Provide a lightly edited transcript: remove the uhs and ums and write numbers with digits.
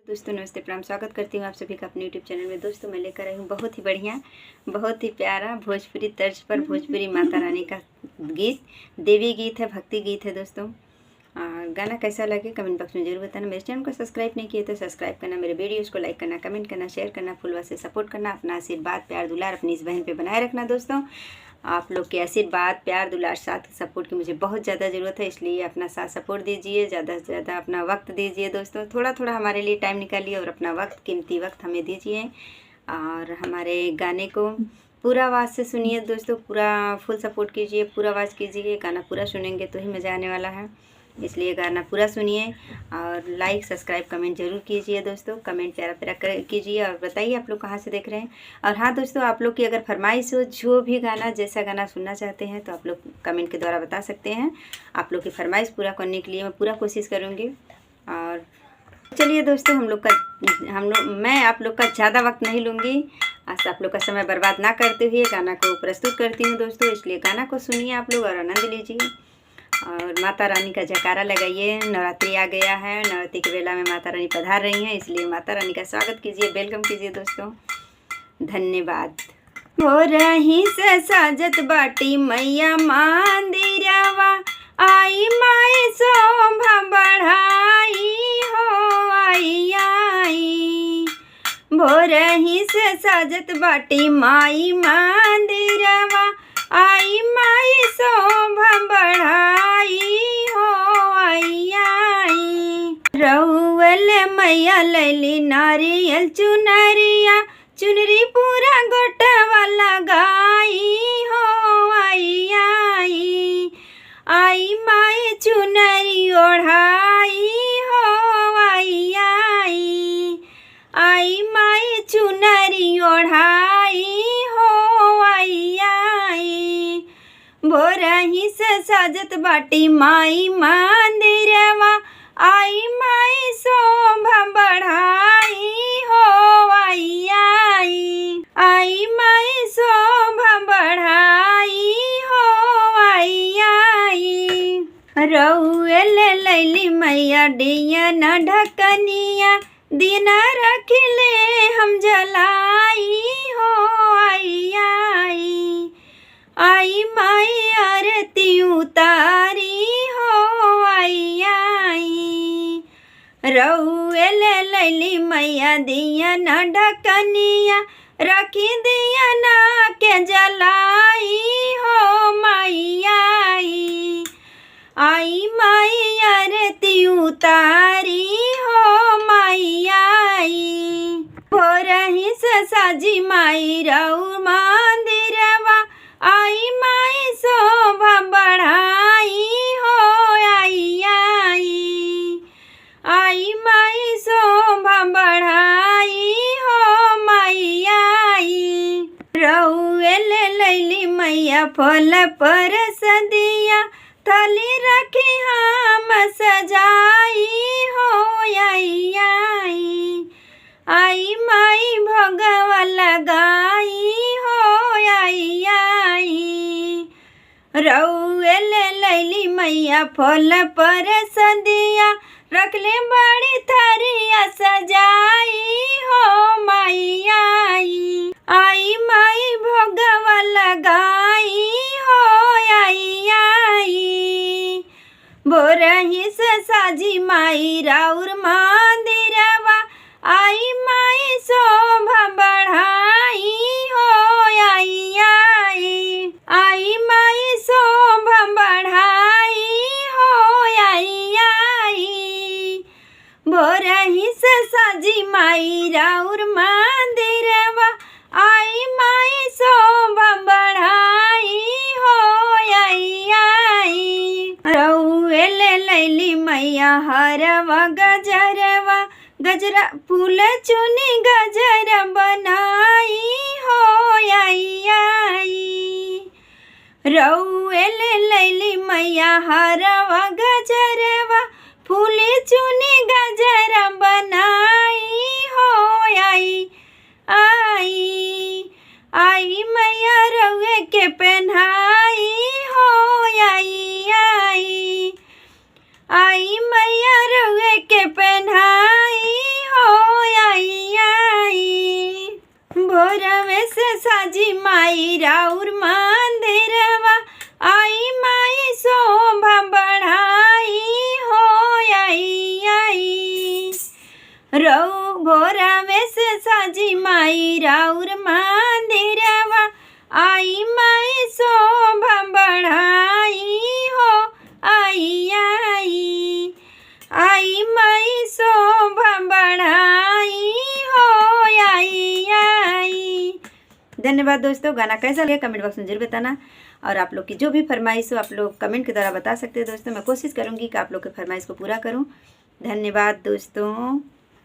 दोस्तों नमस्ते प्रणाम, स्वागत करती हूँ आप सभी का अपने यूट्यूब चैनल में। दोस्तों मैं लेकर आई हूँ बहुत ही बढ़िया, बहुत ही प्यारा भोजपुरी तर्ज पर भोजपुरी माता रानी का गीत, देवी गीत है, भक्ति गीत है। दोस्तों गाना कैसा लगे कमेंट बॉक्स में जरूर बताना। मेरे चैनल को सब्सक्राइब नहीं किए तो सब्सक्राइब करना, मेरे वीडियोज़ को लाइक करना, कमेंट करना, शेयर करना, फुलवा से सपोर्ट करना। अपना आशीर्वाद प्यार दुलार अपनी इस बहन पर बनाए रखना। दोस्तों आप लोग के आशीर्वाद प्यार दुलार साथ सपोर्ट की मुझे बहुत ज़्यादा ज़रूरत है, इसलिए अपना साथ सपोर्ट दीजिए, ज़्यादा से ज़्यादा अपना वक्त दीजिए। दोस्तों थोड़ा थोड़ा हमारे लिए टाइम निकालिए और अपना वक्त, कीमती वक्त हमें दीजिए और हमारे गाने को पूरा आवाज़ से सुनिए। दोस्तों पूरा फुल सपोर्ट कीजिए, पूरा आवाज़ कीजिए। गाना पूरा सुनेंगे तो ही मज़ा आने वाला है, इसलिए गाना पूरा सुनिए और लाइक सब्सक्राइब कमेंट जरूर कीजिए। दोस्तों कमेंट प्यारा प्यारा कीजिए और बताइए आप लोग कहाँ से देख रहे हैं। और हाँ दोस्तों, आप लोग की अगर फरमाइश हो, जो भी गाना जैसा गाना सुनना चाहते हैं तो आप लोग कमेंट के द्वारा बता सकते हैं। आप लोग की फरमाइश पूरा करने के लिए मैं पूरा कोशिश करूँगी। और चलिए दोस्तों मैं आप लोग का ज़्यादा वक्त नहीं लूँगी, आज आप लोग का समय बर्बाद ना करते हुए गाना को प्रस्तुत करती हूँ। दोस्तों इसलिए गाना को सुनिए आप लोग और आनंद लीजिए और माता रानी का जयकारा लगाइए। नवरात्रि आ गया है, नवरात्रि के बेला में माता रानी पधार रही हैं, इसलिए माता रानी का स्वागत कीजिए, वेलकम कीजिए। दोस्तों धन्यवाद। हो रही से साजत बाटी मैया मंदिरवा, आई माई शोभा बढ़ाई हो, आई आई भोरही से साजत बाटी माई मंदिरवा, आई माई शोभा बढ़ाई हो, आई आई रउअल मैया लैली नारियल चुनरिया, चुनरी पूरा गोटवा लगाई हो, आई आई आई माई चुनरी ओढ़ाई हो, आई आई आई माई चुनरी ओढ़ाई हो, आई आई भोरही से साजत बाटी माई मंदिरवा, आई माई शोभा बढ़ाई हो, आई आई आई माई शोभा बढ़ाई हो, आई आई रउअल लैली मैया डिया न ढकनिया, दिन रखले हम जलाई हो, आई आई आई माई आरती उतारी हो, आई आई रउअल लैली मैया दिया न ढकनिया, रखी दिया ना के जलाई हो, माई आई आई माई आरती उतारी हो, माई आई भोरही से साजी माई रऊ मंदिरवा, आई माई शोभा बढ़ाई हो, आई आई आई माई शोभा बढ़ाई हो, माई आई रउअल लैली मैया फल पर सदिया, थाली रखी हम सजाई हो, आई आई आई माई भोगवा लगाई हो, आई आई रउअल लैली मैया फल पर सदिया, रखले बड़ी थरिया सजाई हो, माई आई आई माई भोगवा लगाई हो, आई आई भोरही से साजी माई राउर मंदिरवा, आई माई शोभा बढ़ाई हो, आई आई आई माई शोभा बढ़ाई हो, आई आई भोरही से साजी माई राउर मंदिरवा, आई माई शोभा बढ़ाई हो, आई आई रउअल लैली मैया हरवा गजरवा, गजरा फूल चुनी गजरा बनाई हो, आई आई रउअल लैली मैया हरवा गजरवा, फूल चुनी गजरा बनाई हो, आई आई आई मैया रउए के पहनाई हो, आई आई आई मैया रउए के पहनाई हो, साजी माई राउर मंदिरवा, आई माई शोभा बढ़ाई हो, आई आई रऊ भोरावे से साजी माई राउर मंदिरवा, आई माई शोभा बढ़ाई हो, आई आई आई माई शोभा बढ़ाई हो, आई आई। धन्यवाद दोस्तों। गाना कैसा लगा कमेंट बॉक्स में जरूर बताना, और आप लोग की जो भी फरमाइश हो आप लोग कमेंट के द्वारा बता सकते हैं दोस्तों। मैं कोशिश करूँगी कि आप लोग के फरमाइश को पूरा करूँ। धन्यवाद दोस्तों।